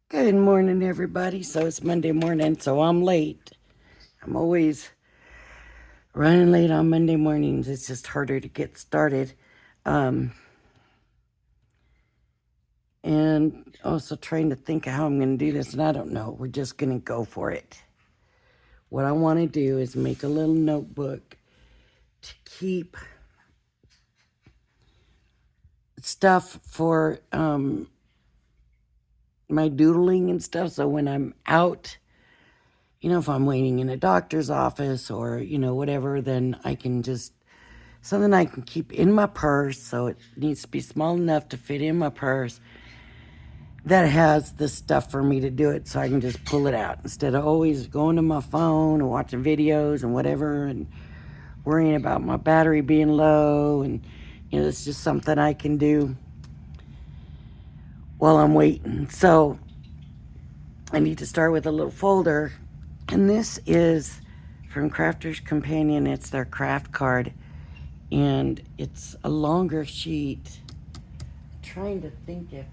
Good morning, everybody. So it's Monday morning, so I'm late. I'm always running late on Monday mornings. It's just harder to get started. Um, and also trying to think of how I'm going to do this, and I don't know. We're just going to go for it. What I want to do is make a little notebook to keep stuff for my doodling and stuff. So when I'm out, if I'm waiting in a doctor's office or, whatever, then I can just something I can keep in my purse. So it needs to be small enough to fit in my purse that has the stuff for me to do it, so I can just pull it out instead of always going to my phone and watching videos and whatever and worrying about my battery being low. And it's just something I can do while I'm waiting. So I need to start with a little folder, and this is from Crafter's Companion. It's their craft card, and it's a longer sheet. I'm trying to think if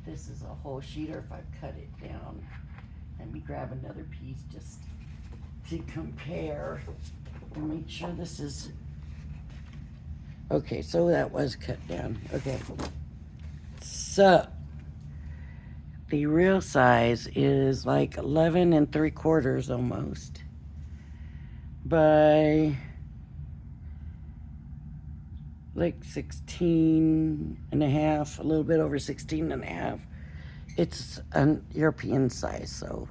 this is a whole sheet or if I cut it down. Let me grab another piece just to compare and make sure this is okay. So that was cut down. Okay, so the real size is like 11 and 3/4 almost by like 16 and a half, a little bit over 16 and a half. It's an European size, so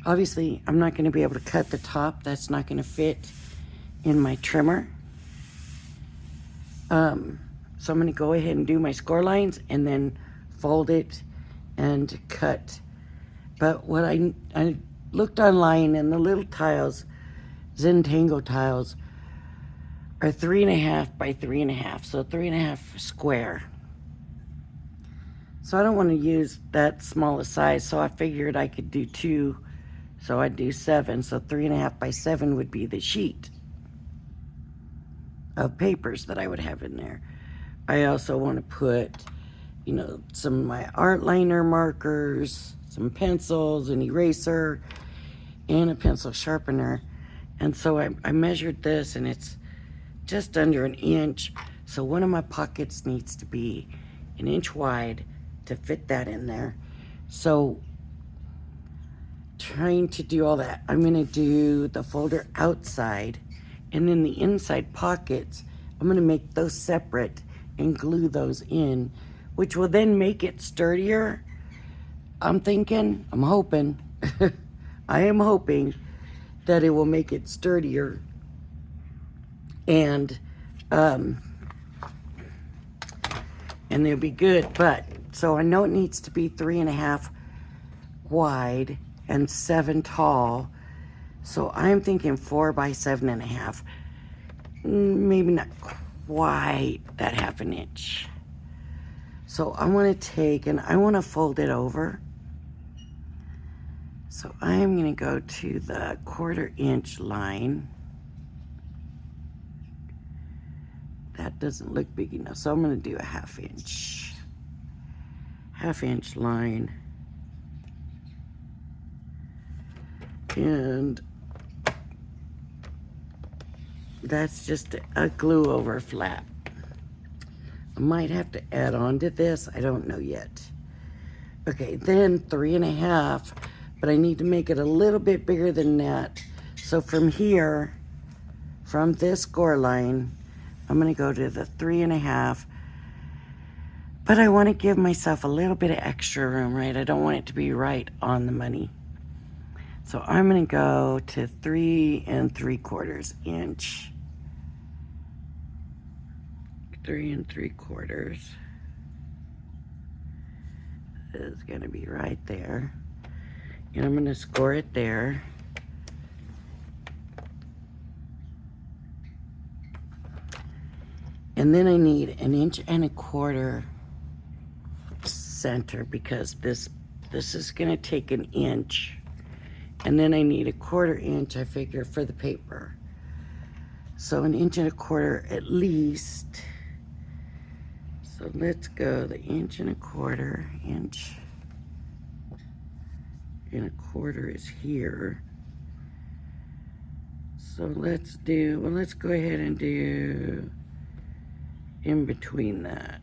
obviously I'm not going to be able to cut the top. That's not going to fit in my trimmer. So I'm going to go ahead and do my score lines and then fold it and cut. But what I looked online, and the little tiles, Zentango tiles, are 3.5 by 3.5, so 3.5 square. So I don't want to use that small a size, so I figured I could do 2, so I'd do 7. So 3.5 by 7 would be the sheet of papers that I would have in there. I also want to put, some of my art liner markers, some pencils, an eraser, and a pencil sharpener. And so I measured this, and it's just under an inch. So one of my pockets needs to be an inch wide to fit that in there. So trying to do all that, I'm going to do the folder outside, and then the inside pockets, I'm going to make those separate and glue those in, which will then make it sturdier. I'm hoping, I am hoping that it will make it sturdier. And it'll be good. But so I know it needs to be 3.5 wide and 7 tall. So I'm thinking 4 by 7.5. Maybe not quite that 1/2 inch. So I want to take and I want to fold it over. So I am going to go to the 1/4 inch line. That doesn't look big enough, so I'm going to do a 1/2 inch. 1/2 inch line. And that's just a glue over flap. I might have to add on to this. I don't know yet. Okay, then 3.5, but I need to make it a little bit bigger than that. So from here, from this score line, I'm going to go to the 3.5. But I want to give myself a little bit of extra room, right? I don't want it to be right on the money. So I'm going to go to 3 3/4 inch. 3 3/4 is going to be right there. And I'm going to score it there. And then I need 1.25 inch center, because this is going to take 1 inch. And then I need 1/4 inch, I figure, for the paper. So 1.25 inch at least. So let's go the 1.25 inch. 3¼ is here. So let's go ahead and do in between that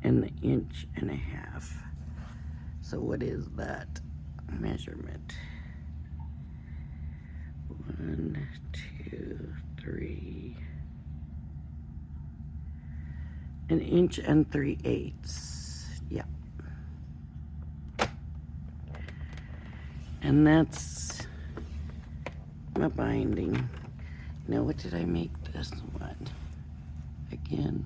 and the 1.5. So what is that measurement? 1, 2, 3. 1 3/8. Yeah. And that's my binding. Now, what did I make this one? Again.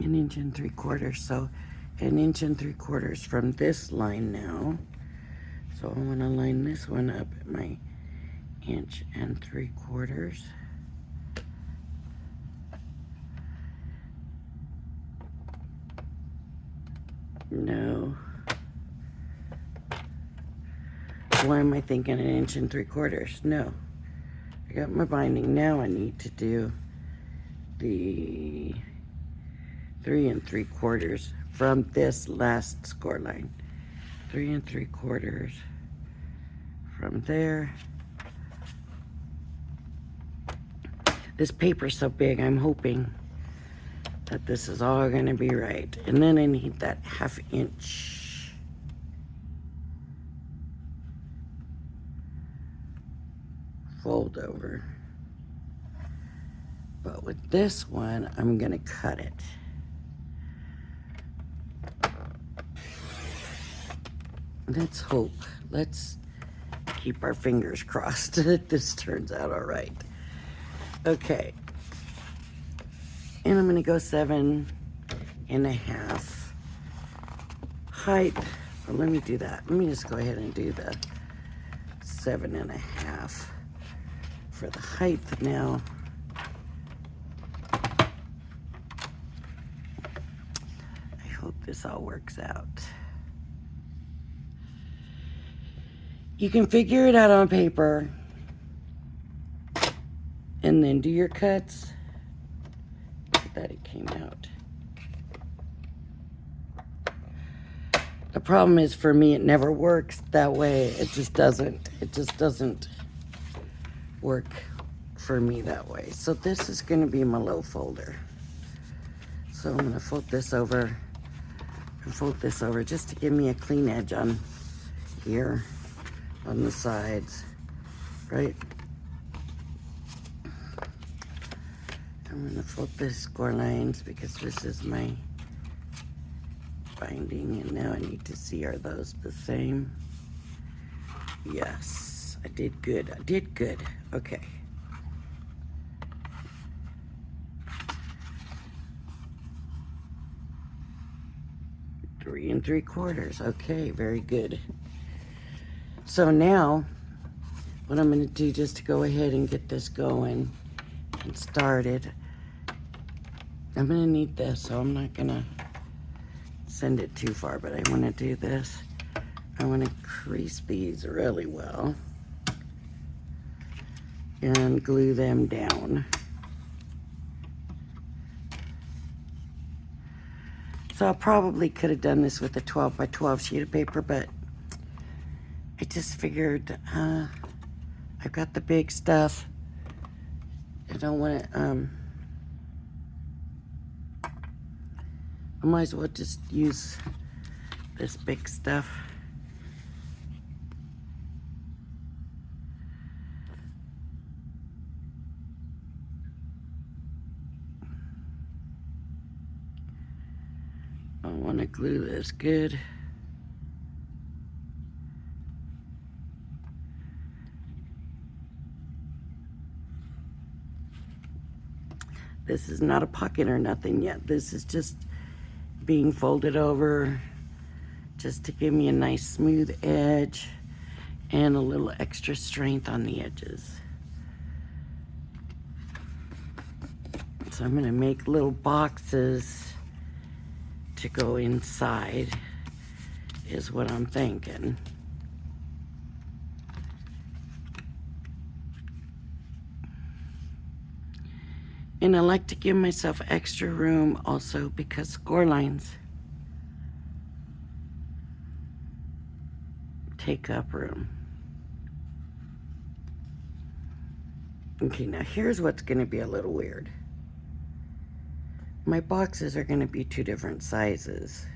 An 1 3/4. So 1 3/4 from this line now. So I want to line this one up at my 1 3/4. No. Why am I thinking 1 3/4? No. I got my binding. Now I need to do the 3 3/4 from this last score line. 3 3/4 from there. This paper's so big, I'm hoping that this is all gonna be right. And then I need that 1/2 inch. Fold over. But with this one, I'm gonna cut it. Let's hope. Let's keep our fingers crossed that this turns out all right. Okay. And I'm gonna go 7.5. Height. Well, let me do that. Let me just go ahead and do the 7.5 for the height now. I hope this all works out. You can figure it out on paper and then do your cuts. That it came out. The problem is for me, it never works that way. It just doesn't work for me that way. So this is going to be my low folder. So I'm going to fold this over and fold this over just to give me a clean edge on here on the sides, right? I'm going to fold the score lines because this is my binding, and now I need to see, are those the same? Yes, I did good. I did good. Okay. Three 3/4. Okay, very good. So now, what I'm going to do just to go ahead and get this going and started, I'm going to need this, so I'm not going to send it too far, but I want to do this. I want to crease these really well and glue them down. So I probably could have done this with a 12 by 12 sheet of paper, but I just figured I've got the big stuff. I don't want to, I might as well just use this big stuff. I want to glue this good. This is not a pocket or nothing yet. This is just being folded over just to give me a nice smooth edge and a little extra strength on the edges. So I'm going to make little boxes to go inside is what I'm thinking. And I like to give myself extra room also because score lines take up room. Okay, now here's what's going to be a little weird. My boxes are going to be 2 different sizes.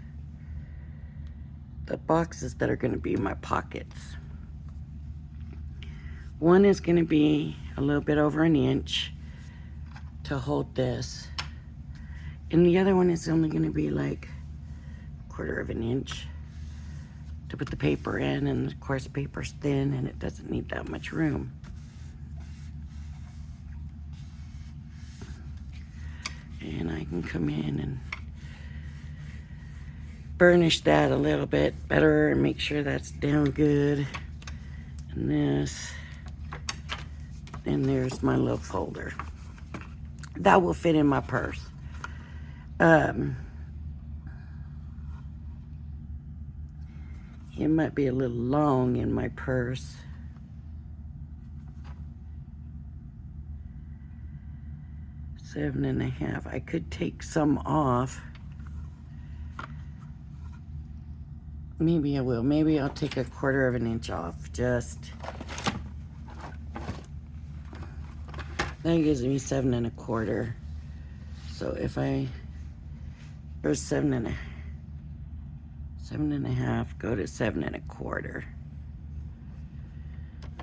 The boxes that are going to be my pockets. One is going to be a little bit over an inch to hold this. And the other one is only going to be like 1/4 of an inch to put the paper in. And of course, paper's thin and it doesn't need that much room. And I can come in and burnish that a little bit better and make sure that's down good. And this, and there's my little folder. That will fit in my purse. It might be a little long in my purse. Seven and a half. I could take some off. Maybe I will. Maybe I'll take 1/4 of an inch off. Just that gives me 7 1/4. So if I, or 7 and a half, go to 7 1/4.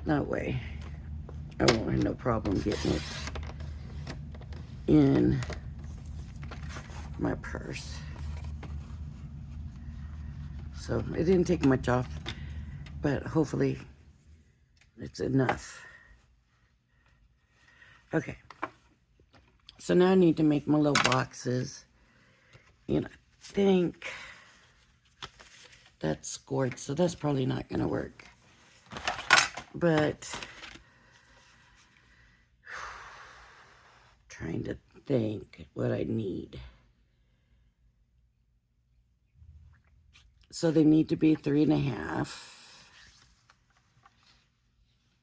That way, I won't have no problem getting it in my purse. So it didn't take much off, but hopefully it's enough. Okay. So now I need to make my little boxes. And I think that's scored, so that's probably not going to work. But trying to think what I need. So they need to be 3 1/2.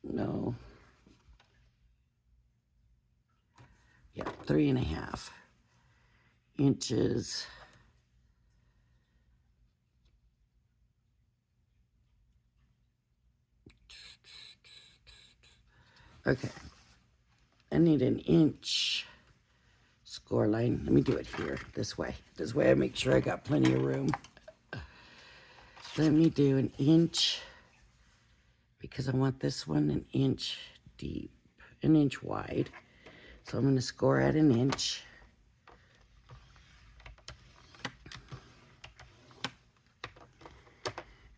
No. Yeah, 3 1/2 inches. Okay. I need an inch score line. Let me do it here, this way. This way I make sure I got plenty of room. Let me do an inch because I want this one an inch deep, an inch wide. So I'm going to score at an inch.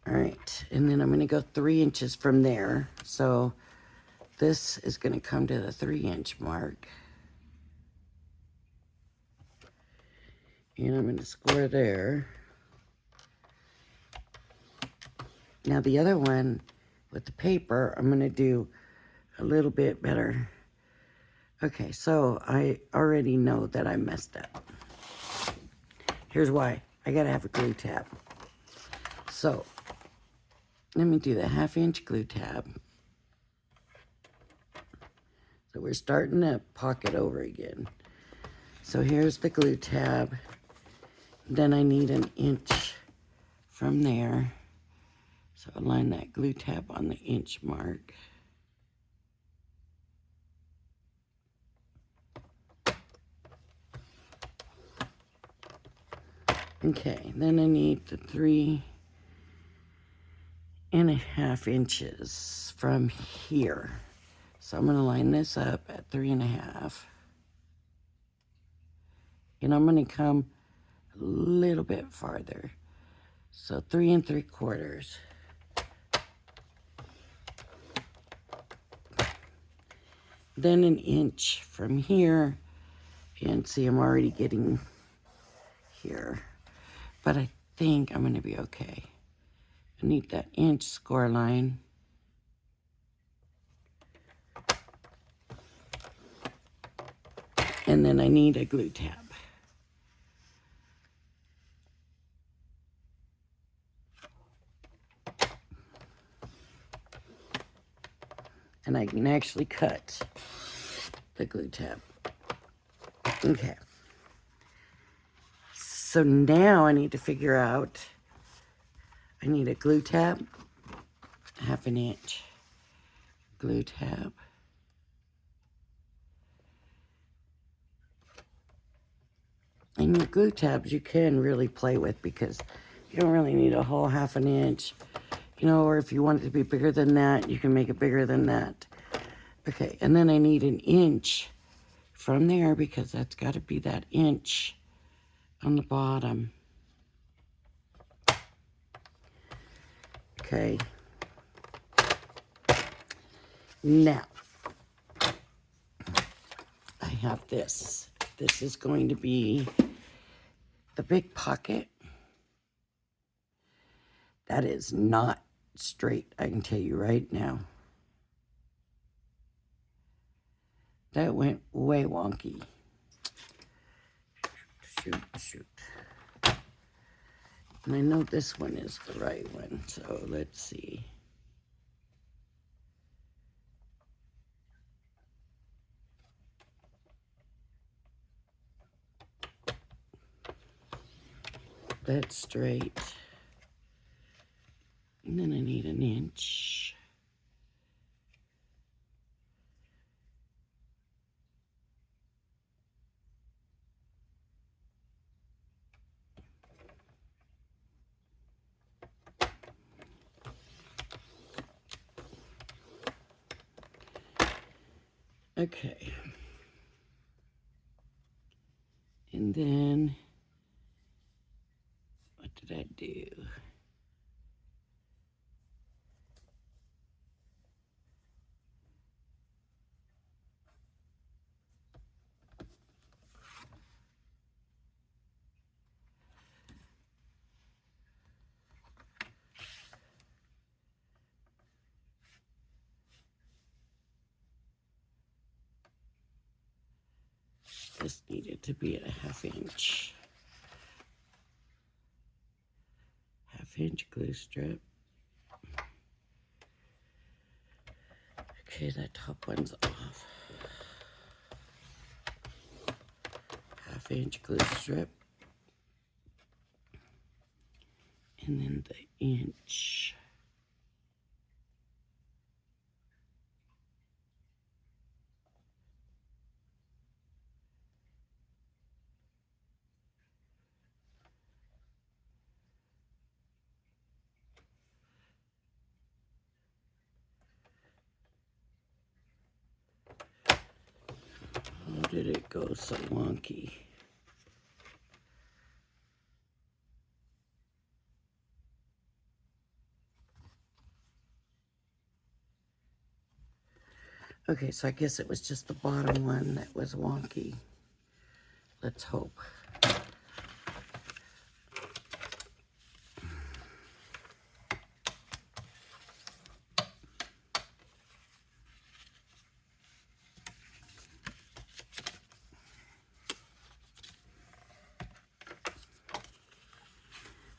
All right, and then I'm going to go 3 inches from there. So this is going to come to the 3-inch mark. And I'm going to score there. Now the other one with the paper, I'm going to do a little bit better. Okay, so I already know that I messed up. Here's why. I got to have a glue tab. So let me do the 1/2 inch glue tab. So we're starting to pocket over again. So here's the glue tab. Then I need an inch from there. So align that glue tab on the inch mark. Okay, then I need the 3 1/2 inches from here. So I'm going to line this up at 3 1/2. And I'm going to come a little bit farther. So 3 3/4. Then an inch from here. And see, I'm already getting here. But I think I'm going to be okay. I need that inch score line. And then I need a glue tab. And I can actually cut the glue tab. Okay. So now I need to figure out, I need a glue tab, 1/2 inch glue tab. And your glue tabs you can really play with because you don't really need a whole 1/2 inch, you know, or if you want it to be bigger than that, you can make it bigger than that. Okay, and then I need 1 inch from there because that's got to be that inch on the bottom. Okay. Now, I have this. This is going to be the big pocket. That is not straight, I can tell you right now. That went way wonky. Shoot. And I know this one is the right one, so let's see. That's straight. And then I need 1 inch. Okay. And then, what did I do? This needed to be at a 1/2 inch. 1/2 inch glue strip. Okay, that top one's off. 1/2 inch glue strip. And then the inch. How did it go so wonky? Okay, so I guess it was just the bottom one that was wonky. Let's hope.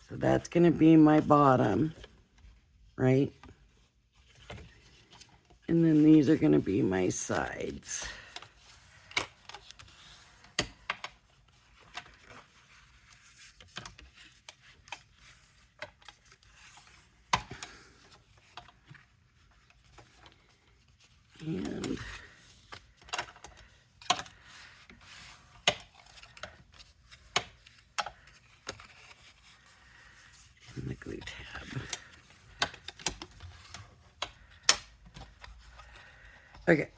So that's going to be my bottom, right? And then these are going to be my sides. And the glue tab. Okay.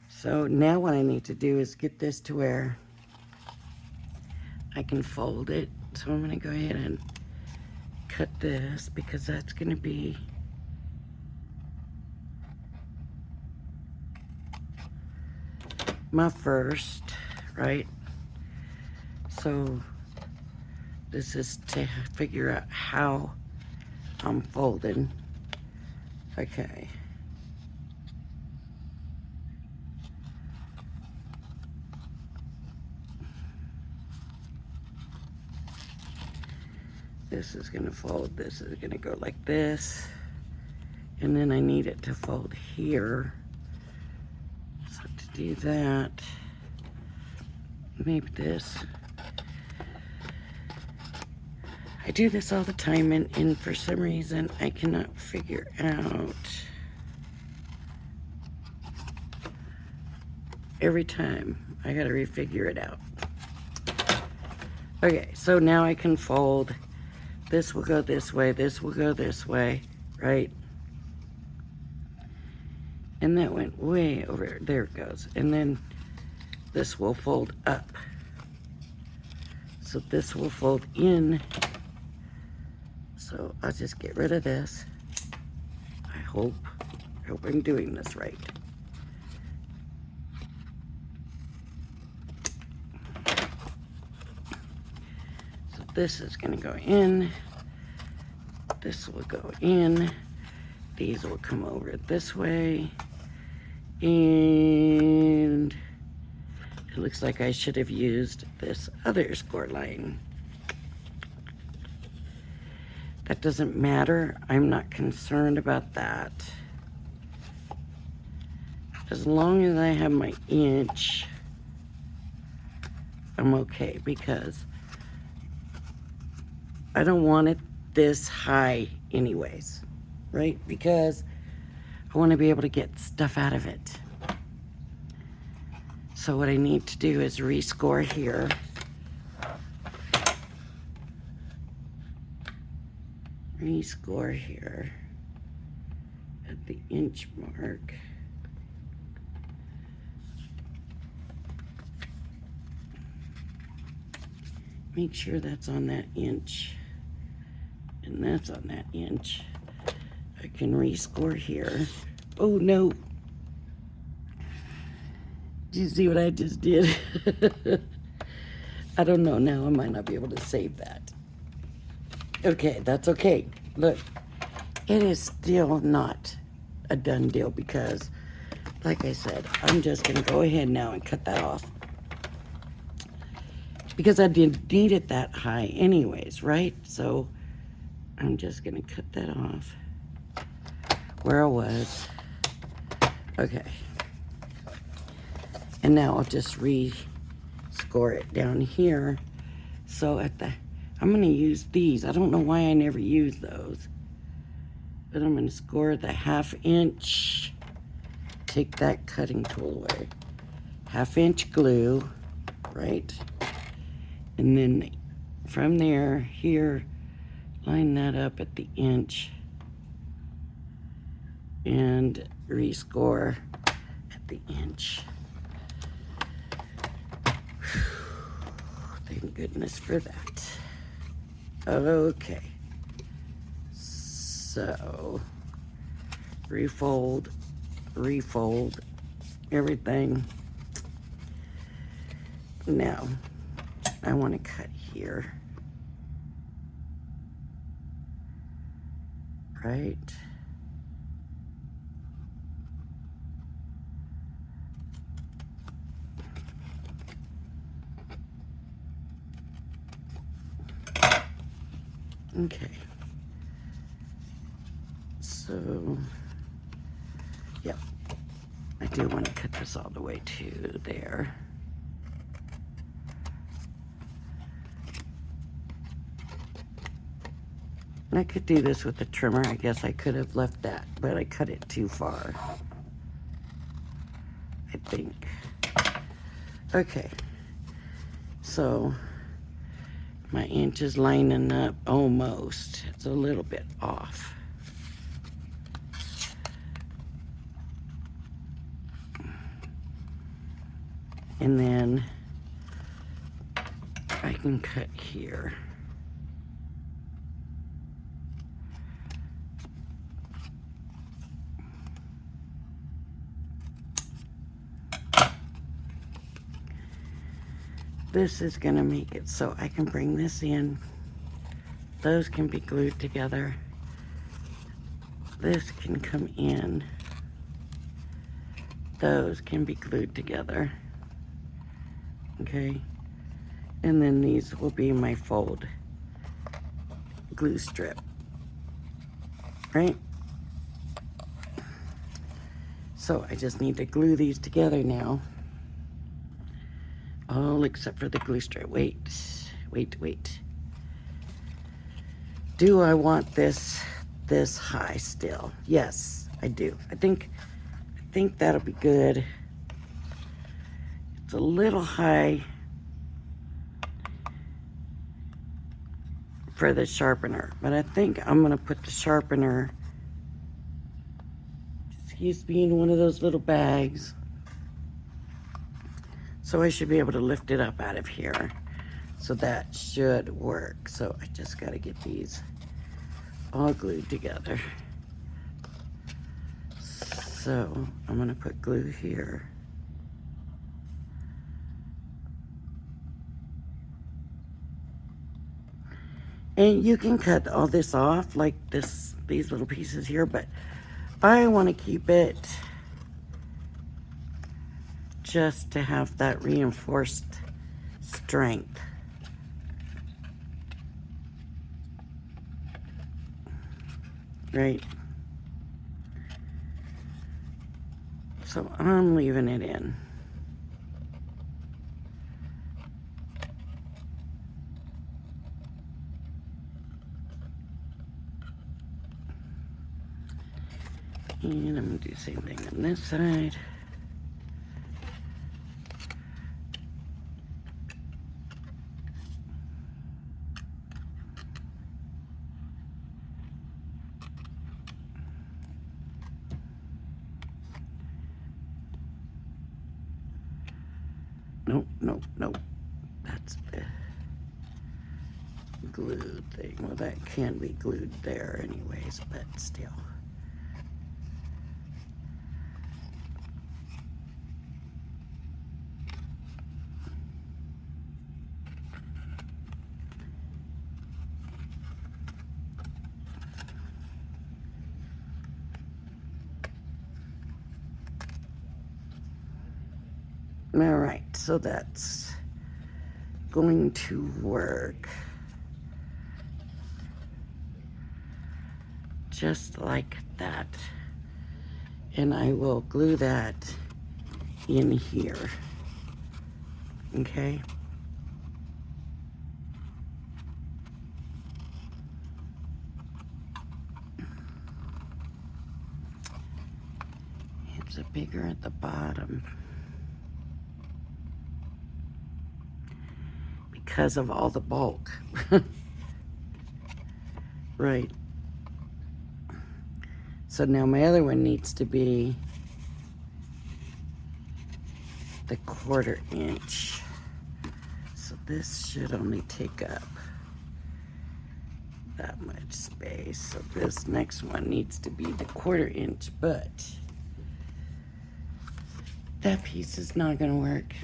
So now what I need to do is get this to where I can fold it. So I'm going to go ahead and cut this because that's going to be my first, right? So this is to figure out how I'm folding. Okay. This is going to fold, this is going to go like this. And then I need it to fold here. So to do that. Maybe this. I do this all the time, and for some reason I cannot figure out. Every time I gotta refigure it out. Okay, so now I can fold. This will go this way, this will go this way, right? And that went way over, there it goes. And then this will fold up. So this will fold in. So I'll just get rid of this. I hope I'm doing this right. This is going to go in. This will go in. These will come over this way. And it looks like I should have used this other score line. That doesn't matter. I'm not concerned about that. As long as I have my inch, I'm okay, because I don't want it this high anyways, right? Because I want to be able to get stuff out of it. So what I need to do is rescore here. Rescore here at the inch mark. Make sure that's on that inch. And that's on that inch. I can rescore here. Oh no. Did you see what I just did? I don't know now. I might not be able to save that. Okay, that's okay. Look, it is still not a done deal because, like I said, I'm just going to go ahead now and cut that off. Because I didn't need it that high anyways, right? So I'm just going to cut that off where I was. Okay. And now I'll just re-score it down here. So at the, I'm going to use these. I don't know why I never use those. But I'm going to score the 1/2 inch. Take that cutting tool away. 1/2 inch glue, right? And then from there, here, line that up at the inch and rescore at the inch. Thank goodness for that. Okay. So, refold, everything. Now, I want to cut here. Right? Okay. So, yep. I do want to cut this all the way to there. And I could do this with a trimmer. I guess I could have left that, but I cut it too far, I think. Okay. So, my inch is lining up almost. It's a little bit off. And then I can cut here. This is going to make it so I can bring this in. Those can be glued together. This can come in. Those can be glued together. Okay. And then these will be my fold glue strip. Right? So I just need to glue these together now. All except for the glue strip. Wait. Do I want this high still? Yes, I do. I think that'll be good. It's a little high for the sharpener, but I think I'm gonna put the sharpener, excuse me, in one of those little bags. So I should be able to lift it up out of here. So that should work. So I just gotta get these all glued together. So I'm gonna put glue here. And you can cut all this off, like these little pieces here, but I want to keep it just to have that reinforced strength. Right? So I'm leaving it in. And I'm going to do the same thing on this side. Nope. That's the glue thing. Well, that can be glued there anyways, but still. All right, so that's going to work just like that. And I will glue that in here, okay? It's a bigger at the bottom. Because of all the bulk. Right. So now my other one needs to be the 1/4 inch. So this should only take up that much space. So this next one needs to be the 1/4 inch, but that piece is not gonna work.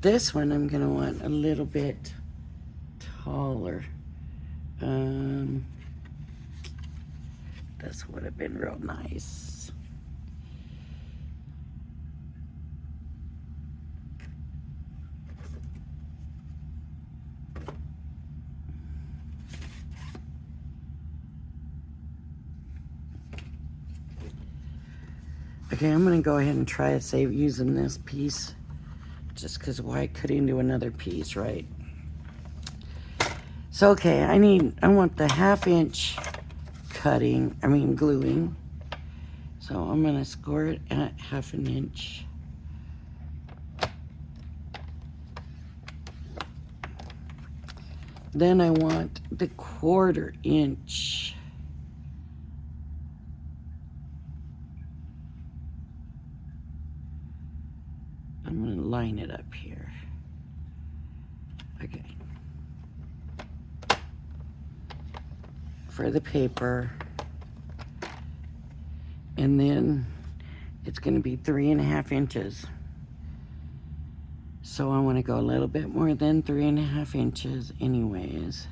This one I'm gonna want a little bit taller. This would have been real nice. Okay, I'm gonna go ahead and try to save using this piece. Just because why cutting to another piece, right? So okay, I want the 1/2 inch gluing. So I'm gonna score it at 1/2 inch. Then I want the 1/4 inch. I'm gonna line it up here. Okay. For the paper. And then it's gonna be 3.5 inches. So I wanna go a little bit more than 3.5 inches anyways.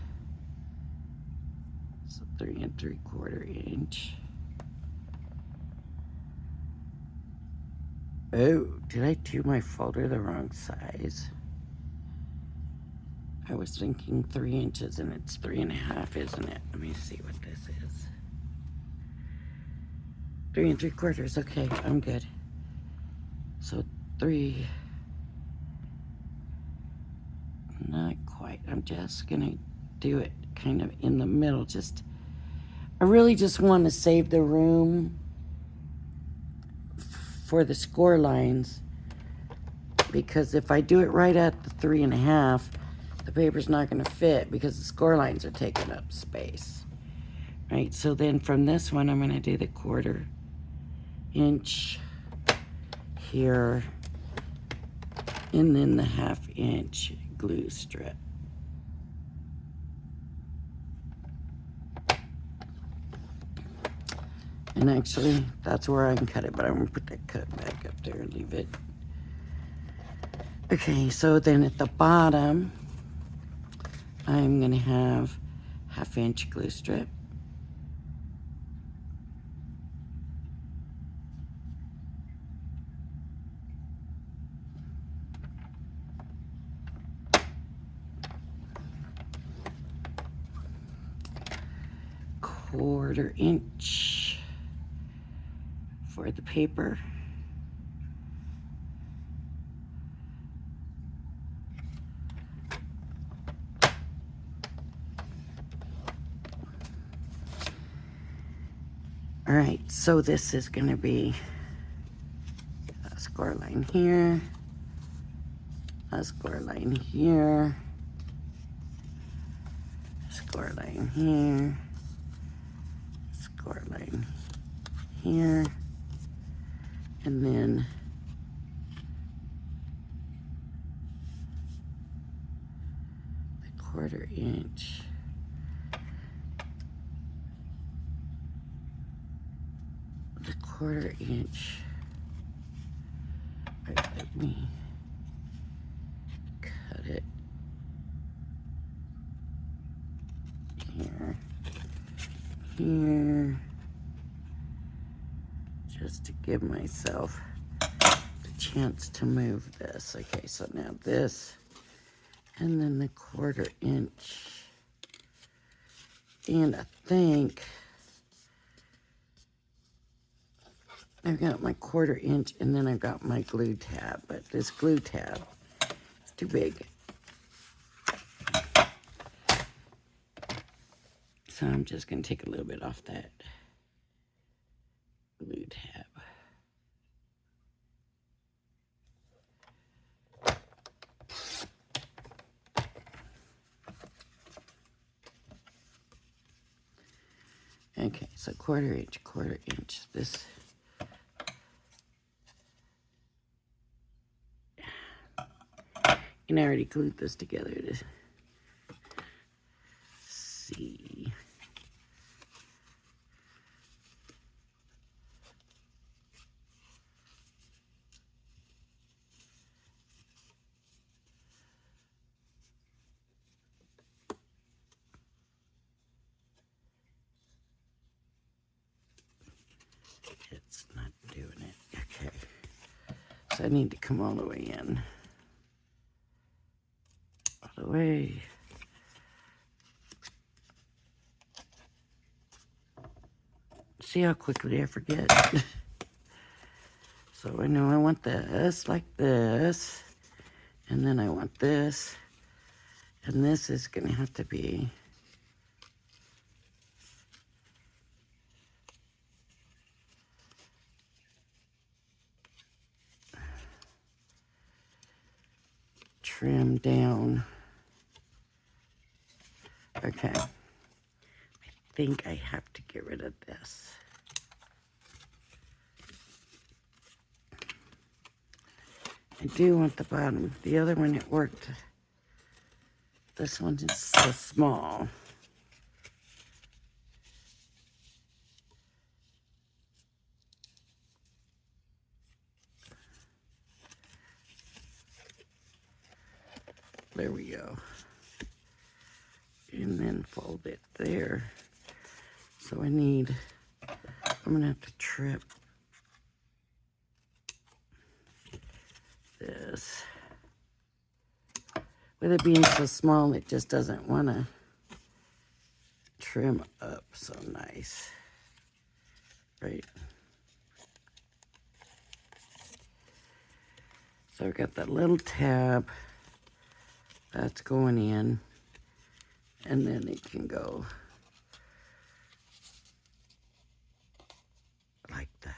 So 3 3/4 inch. Oh, did I do my folder the wrong size? I was thinking 3 inches and it's 3.5, isn't it? Let me see what this is. 3 3/4. Okay, I'm good. So 3. Not quite. I'm just gonna do it kind of in the middle. I really just want to save the room for the score lines, because if I do it right at the 3.5, the paper's not gonna fit because the score lines are taking up space. Right, so then from this one, I'm gonna do the 1/4 inch here, and then the 1/2 inch glue strip. And actually, that's where I can cut it, but I'm gonna put that cut back up there and leave it. Okay, so then at the bottom, I'm gonna have 1/2 inch glue strip. Quarter inch for the paper. All right, so this is gonna be a score line here, a score line here, score line here, score line here, and then the 1/4 inch. The 1/4 inch. All right, let me cut it here, here, just to give myself the chance to move this. Okay, so now this, and then the 1/4 inch. And I think I've got my 1/4 inch, and then I've got my glue tab, but this glue tab is too big. So I'm just gonna take a little bit off that glue tab. Okay, so 1/4 inch, 1/4 inch. This. And I already glued this together to see. It's not doing it. Okay. So I need to come all the way in. All the way. See how quickly I forget. So I know I want this like this. And then I want this. And this is going to have to be trimmed down. Okay. I think I have to get rid of this. I do want the bottom. The other one, it worked. This one is so small. There we go. And then fold it there. So I'm gonna have to trip this. With it being so small, it just doesn't want to trim up so nice, right? So I've got that little tab that's going in, and then it can go like that.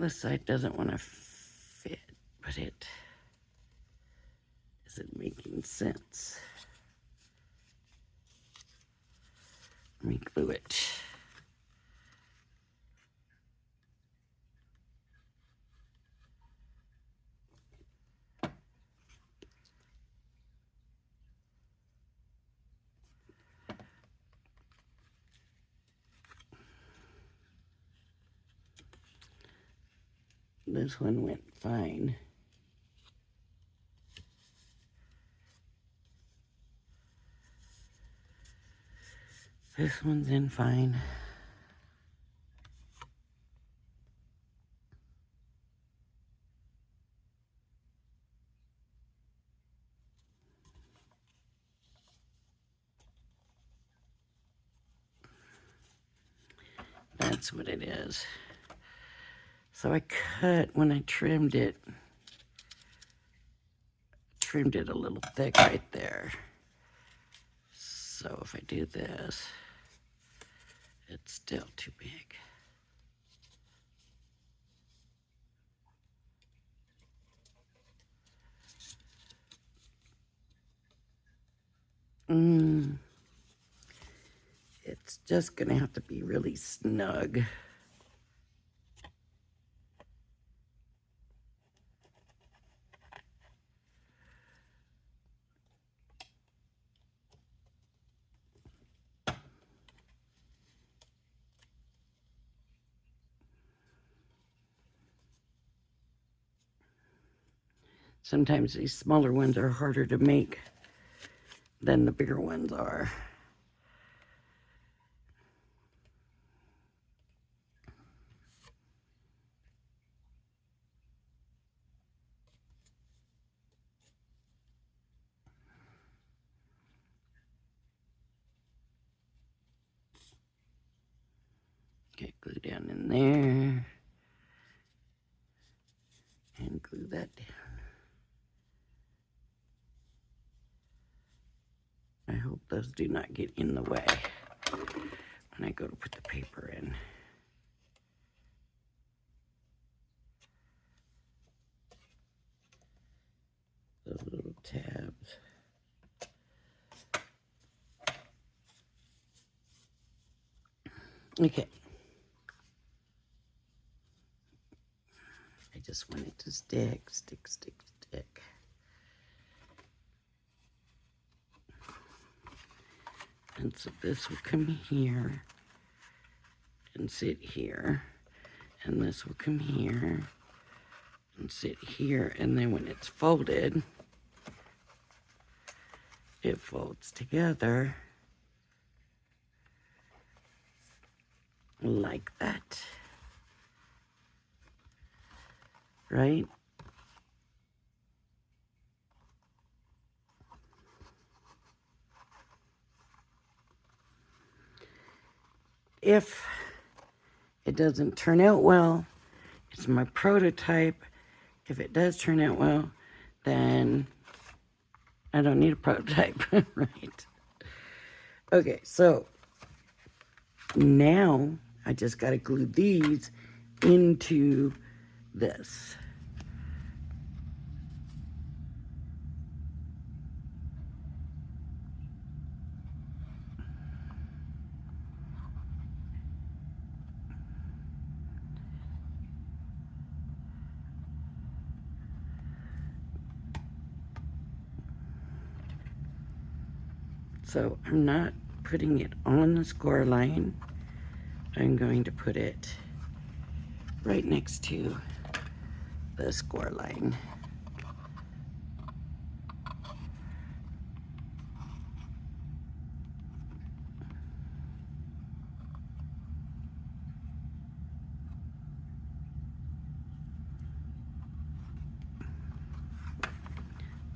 This side doesn't want to fit, but it isn't making sense. Let me glue it. This one went fine. This one's in fine. That's what it is. So I cut, when I trimmed it a little thick right there. So if I do this, it's still too big. It's just gonna have to be really snug. Sometimes these smaller ones are harder to make than the bigger ones are. Okay, glue down in there. And glue that down. I hope those do not get in the way when I go to put the paper in. Those little tabs. Okay. I just want it to stick, stick, stick, stick. And so this will come here and sit here. And this will come here and sit here. And then when it's folded, it folds together like that. Right? If it doesn't turn out well, it's my prototype. If it does turn out well, then I don't need a prototype, right? Okay, so now I just got to glue these into this. So I'm not putting it on the score line. I'm going to put it right next to the score line.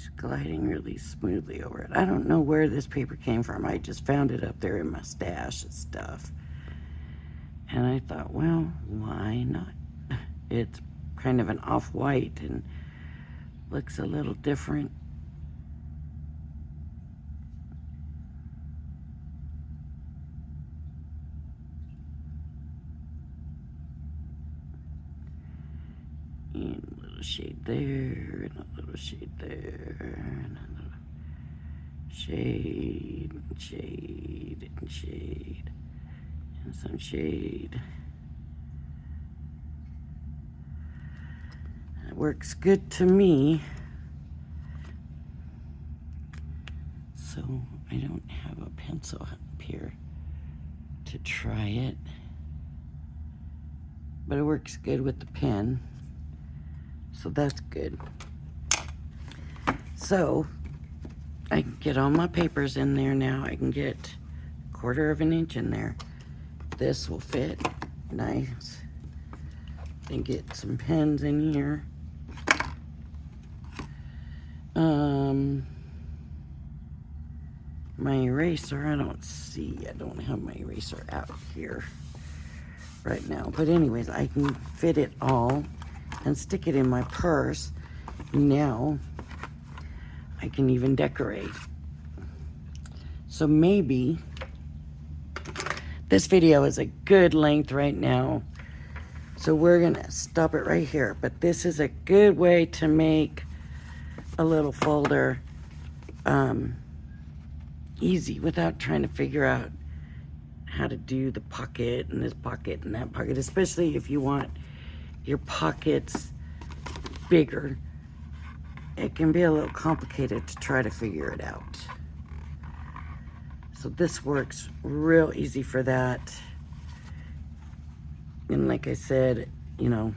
She's gliding really smoothly over it. I don't know where this paper came from. I just found it up there in my stash and stuff. And I thought, well, why not? It's kind of an off-white and looks a little different. And a little shade there, and a little shade there, and a little shade, and shade, and shade, and some shade. It works good to me. So I don't have a pencil up here to try it, but it works good with the pen. So that's good. So I can get all my papers in there now. I can get 1/4 of an inch in there. This will fit nice. Then get some pens in here. My eraser, I don't have my eraser out here right now. But anyways, I can fit it all and stick it in my purse. Now I can even decorate. So maybe this video is a good length right now, so we're gonna stop it right here. But this is a good way to make a little folder easy without trying to figure out how to do the pocket and this pocket and that pocket, especially if you want your pockets bigger. It can be a little complicated to try to figure it out. So this works real easy for that. And like I said, you know,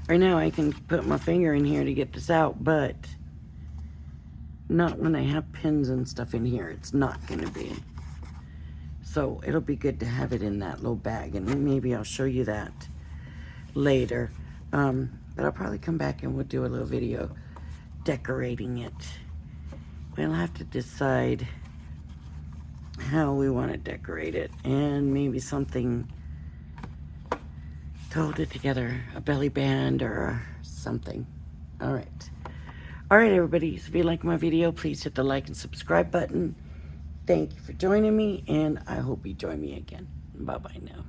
right now I can put my finger in here to get this out, but not when I have pins and stuff in here. It's not gonna be. So it'll be good to have it in that little bag, and maybe I'll show you that later. But I'll probably come back and we'll do a little video decorating it. We'll have to decide how we want to decorate it, and maybe something to hold it together, a belly band or something. All right, everybody, so if you like my video, please hit the like and subscribe button. Thank you for joining me, and I hope you join me again. Bye-bye now.